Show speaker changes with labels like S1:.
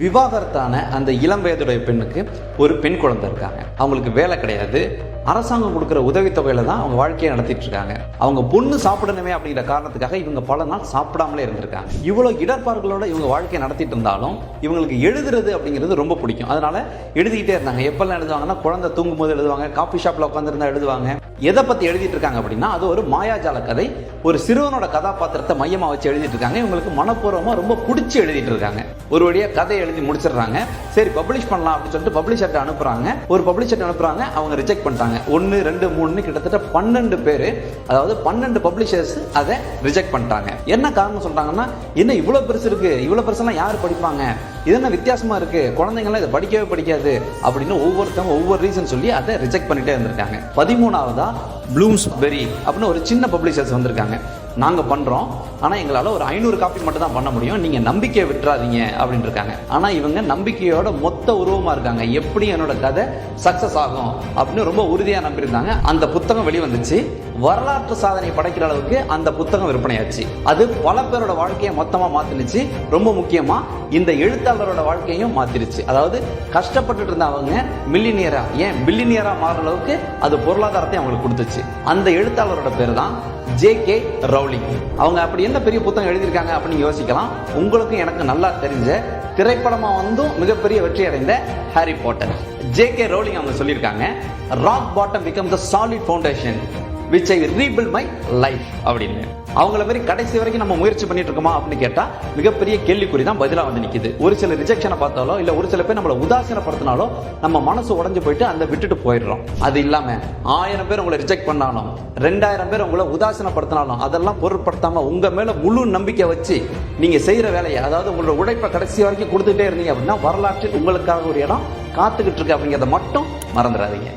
S1: விவாகரத்தான அந்த இளம் வயதுடைய பெண்ணுக்கு ஒரு பெண் குழந்தை இருக்காங்க. அவங்களுக்கு வேலை கிடையாது. அரசாங்கம் கொடுக்குற உதவித்தொகையில தான் அவங்க வாழ்க்கையை நடத்திட்டு இருக்காங்க. அவங்க பொண்ணு சாப்பிடணுமே அப்படிங்கிற காரணத்துக்காக இவங்க பல நாள் சாப்பிடாமலே இருந்திருக்காங்க. இவ்வளவு இடர்பாடுகளோட இவங்க வாழ்க்கையை நடத்திட்டு இருந்தாலும் இவங்களுக்கு எழுதுறது அப்படிங்கிறது ரொம்ப பிடிக்கும். அதனால எழுதிக்கிட்டே இருந்தாங்க. எப்பெல்லாம் எழுதுவாங்கன்னா, குழந்தை தூங்கும் போது எழுதுவாங்க, காஃபி ஷாப்ல உட்காந்துருந்தா எழுதுவாங்க. எதை பத்தி எழுதிட்டு இருக்காங்க அப்படின்னா, அது ஒரு மாயாஜால கதை. ஒரு சிறுவனோட கதாபாத்திரத்தை மையமா வச்சு எழுதிட்டு இருக்காங்க. இவங்களுக்கு மனப்பூர்வமா ரொம்ப பிடிச்சி எழுதிட்டு இருக்காங்க. ஒரு வழியா கதை எழுதி முடிச்சிடுறாங்க. சரி, பப்ளிஷ் பண்ணலாம் அப்படின்னு சொல்லிட்டு பப்ளிஷர்ட்ட அனுப்புறாங்க. ஒரு பப்ளிஷர்ட்ட அனுப்புறாங்க. அவங்க ரிஜெக்ட் பண்ணிட்டாங்க. 1, 2, 3 கிட்டத்தட்ட 12 பேர், அதாவது 12 பப்ளிஷர்ஸ் அதை ரிஜெக்ட் பண்ணிட்டாங்க. என்ன காரணம் சொல்றாங்கன்னா, என்ன இவ்வளவு பெருசு இருக்கு, இவ்வளவு பெருசெல்லாம் யாரு படிப்பாங்க, இது என்ன வித்தியாசமா இருக்கு, குழந்தைங்களாம் இதை படிக்கவே படிக்காது அப்படின்னு ஒவ்வொருத்தவங்க ஒவ்வொரு ரீசன் சொல்லி அதை ரிஜெக்ட் பண்ணிட்டே இருந்திருக்காங்க. 13ஆவதா ப்ளூம்ஸ்பெரி அப்படின்னு ஒரு சின்ன பப்ளிஷர்ஸ் வந்திருக்காங்க. நாங்க பண்றோம், ஆனா எங்களால ஒரு 500 காப்பி மட்டும் தான் பண்ண முடியும், நீங்க நம்பிக்கையை விட்டுறாதீங்க அப்படின்னு இருக்காங்க. ஆனா இவங்க நம்பிக்கையோட மொத்த உருவமா இருக்காங்க. எப்படி என்னோட கதை சக்சஸ் ஆகும் அப்படின்னு ரொம்ப உறுதியா நம்பியிருந்தாங்க. அந்த புத்தகம் வெளிவந்துச்சு. வரலாற்று சாதனை படைக்கிற அளவுக்கு அந்த புத்தகம் விற்பனையாச்சு. அது பல பேரோட வாழ்க்கையை மொத்தமா மாத்தினுச்சு. ரொம்ப முக்கியமா இந்த எழுத்தாளரோட வாழ்க்கையும் மாத்திருச்சு. அதாவது கஷ்டப்பட்டு இருந்த அவங்க மில்லினியரா, ஏன் பில்லினியரா மாறுற அளவுக்கு அது பொருளாதாரத்தை அவங்களுக்கு கொடுத்துச்சு. அந்த எழுத்தாளரோட பேர் தான் J.K. ரவுலிங். அவங்க அப்படி என்ன பெரிய புத்தகம் எழுதியிருக்காங்க அப்படின்னு யோசிக்கலாம். உங்களுக்கும் எனக்கு நல்லா தெரிஞ்ச, திரைப்படமா வந்தும் மிகப்பெரிய வெற்றி அடைந்த ஹாரி பாட்டர். J.K. ரவுலிங் அவங்க சொல்லியிருக்காங்க, rock bottom become the solid foundation which I will rebuild my life அப்படின்னு. அவங்கள மாதிரி கடைசி வரைக்கும் நம்ம முயற்சி பண்ணிட்டு இருக்கோமா அப்படின்னு கேட்டா மிகப்பெரிய கேள்விக்குறி தான் பதிலா வந்து நிக்குது. ஒரு சில ரிஜெக்ஷனை பார்த்தாலோ இல்ல ஒரு சில பேர் நம்மளை உதாசீனப்படுத்தினாலோ நம்ம மனசு உடைஞ்சு போயிட்டு அந்த விட்டுட்டு போயிடுறோம். அது இல்லாம 1000 பேர் உங்களை ரிஜெக்ட் பண்ணாலும், 2000 பேர் உங்களை உதாசீனப்படுத்தினாலும் அதெல்லாம் பொருட்படுத்தாம உங்க மேல முழு நம்பிக்கை வச்சு நீங்க செய்யற வேலையை, அதாவது உங்களோட உழைப்பை கடைசி வரைக்கும் கொடுத்துட்டே இருந்தீங்க அப்படின்னா வரலாற்றில் உங்களுக்காக ஒரு இடம் காத்துக்கிட்டு இருக்கு அப்படிங்கிறத மட்டும் மறந்துடாதீங்க.